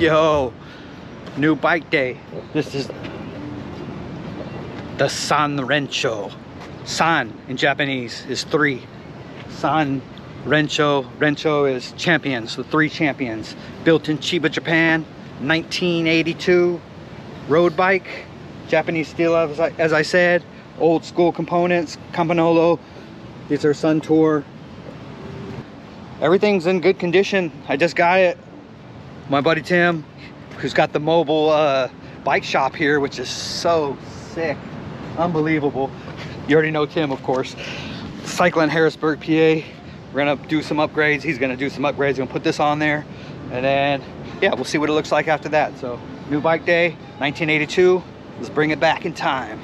Yo, new bike day. This is the 3RENSHO. San in Japanese is 3. Rensho is champions, so 3 champions. Built in Chiba, Japan, 1982. Road bike, Japanese steel, as I said. Old school components, Campagnolo. These are Suntour. Everything's in good condition. I just got it. My buddy Tim, who's got the mobile bike shop here, which is so sick, unbelievable. You already know Tim, of course. Cycling Harrisburg, PA. We're gonna do some upgrades. He's gonna do some upgrades. Gonna put this on there, and then yeah, we'll see what it looks like after that. So new bike day, 1982. Let's bring it back in time.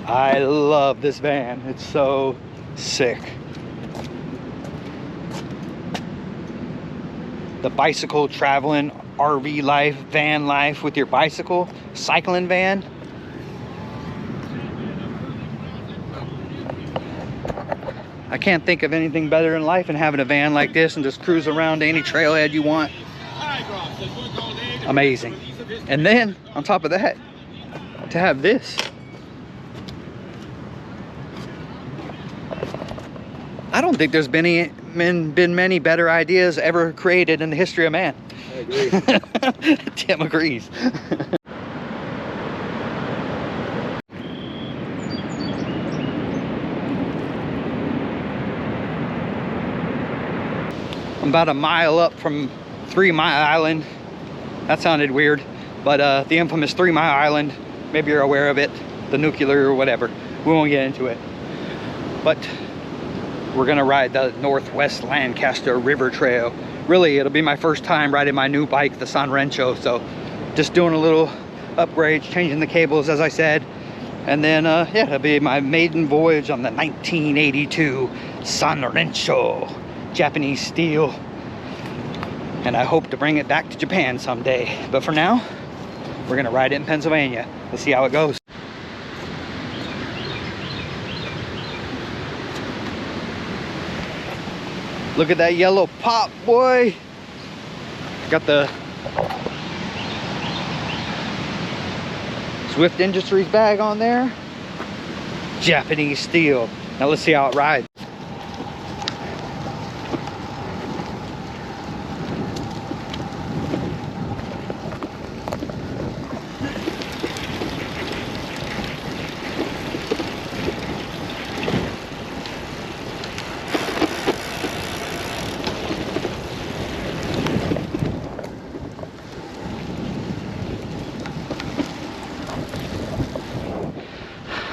I love this van. It's so sick. The bicycle traveling, RV life, van life with your bicycle, cycling van. I can't think of anything better in life than having a van like this and just cruise around to any trailhead you want. Amazing. And then on top of that, to have this. I don't think there's been many better ideas ever created in the history of man. I agree. Tim agrees. I'm about a mile up from 3 Mile Island. That sounded weird, but the infamous 3 Mile Island, maybe you're aware of it, the nuclear or whatever. We won't get into it. But we're gonna ride the Northwest Lancaster River Trail. Really, it'll be my first time riding my new bike, the 3RENSHO. So just doing a little upgrades, changing the cables, as I said. And then, yeah, it'll be my maiden voyage on the 1982 3RENSHO, Japanese steel. And I hope to bring it back to Japan someday. But for now, we're gonna ride it in Pennsylvania. Let's see how it goes. Look at that yellow pop, boy. Got the Swift Industries bag on there. Japanese steel. Now let's see how it rides.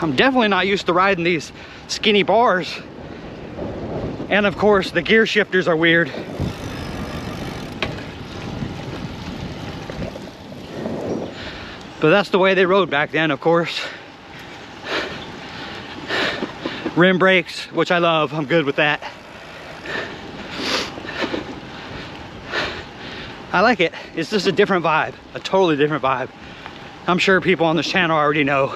I'm definitely not used to riding these skinny bars. And of course, the gear shifters are weird. But that's the way they rode back then, of course. Rim brakes, which I love. I'm good with that. I like it. It's just a different vibe, a totally different vibe. I'm sure people on this channel already know.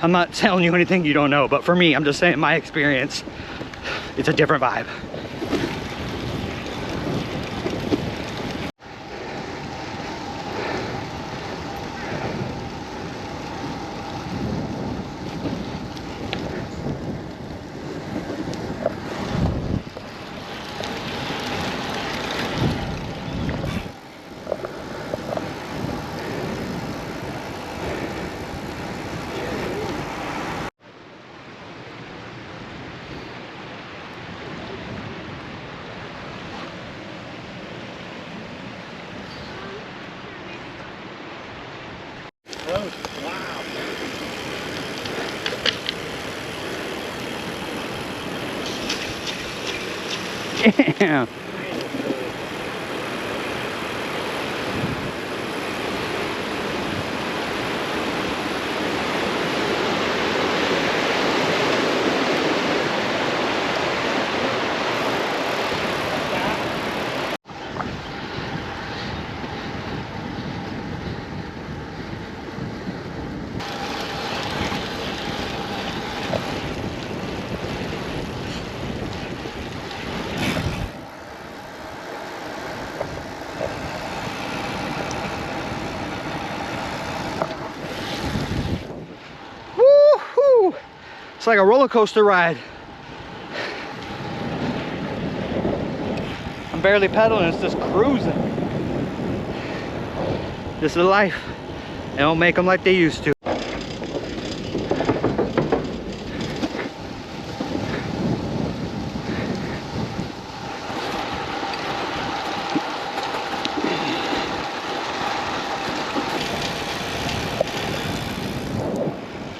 I'm not telling you anything you don't know, but for me, I'm just saying my experience. It's a different vibe. Wow. Damn. It's like a roller coaster ride. I'm barely pedaling, it's just cruising. This is life. They don't make them like they used to.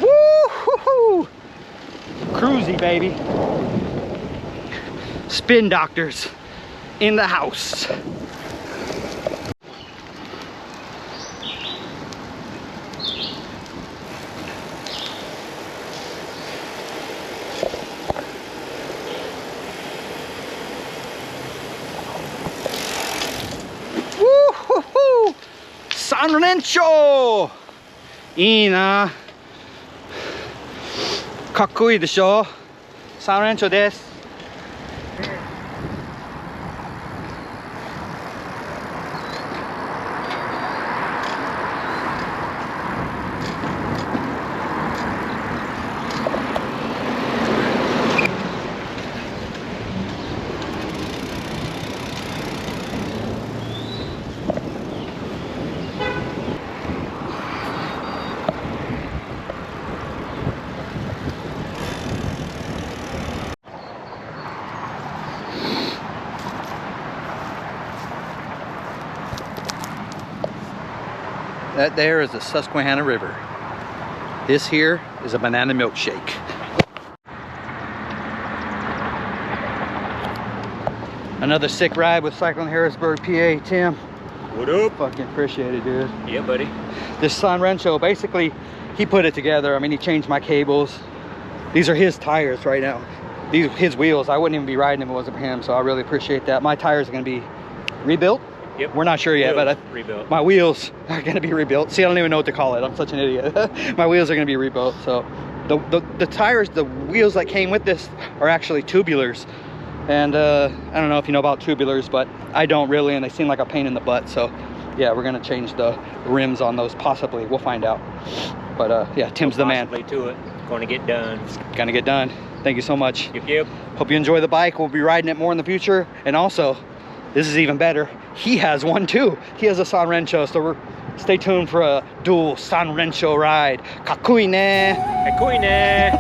Woo-hoo-hoo! Cruisy, baby. Spin doctors in the house. Woo-hoo-hoo! 3連勝! いいな。かっこいいでしょ。3連勝です。That there is the Susquehanna River. This here is a banana milkshake. Another sick ride with Cycling Harrisburg, PA. Tim. What up? Fucking appreciate it, dude. Yeah, buddy. This 3RENSHO, basically, he put it together. I mean, he changed my cables. These are his tires right now. These are his wheels. I wouldn't even be riding if it wasn't for him, so I really appreciate that. My tires are gonna be rebuilt. Yep. We're not sure yet, but rebuilt. My wheels are gonna be rebuilt. See, I don't even know what to call it. I'm such an idiot. My wheels are gonna be rebuilt. So the tires, the wheels that came with this are actually tubulars. And I don't know if you know about tubulars, but I don't really, and they seem like a pain in the butt. So yeah, we're gonna change the rims on those, possibly. We'll find out. But yeah, Tim's the man. Possibly to it. Going to get done. Gonna get done. Thank you so much. Yep, yep. Hope you enjoy the bike. We'll be riding it more in the future. And also, this is even better, he has one too. He has a 3RENSHO, so stay tuned for a dual 3RENSHO ride. かっこいいね。かっこいいね。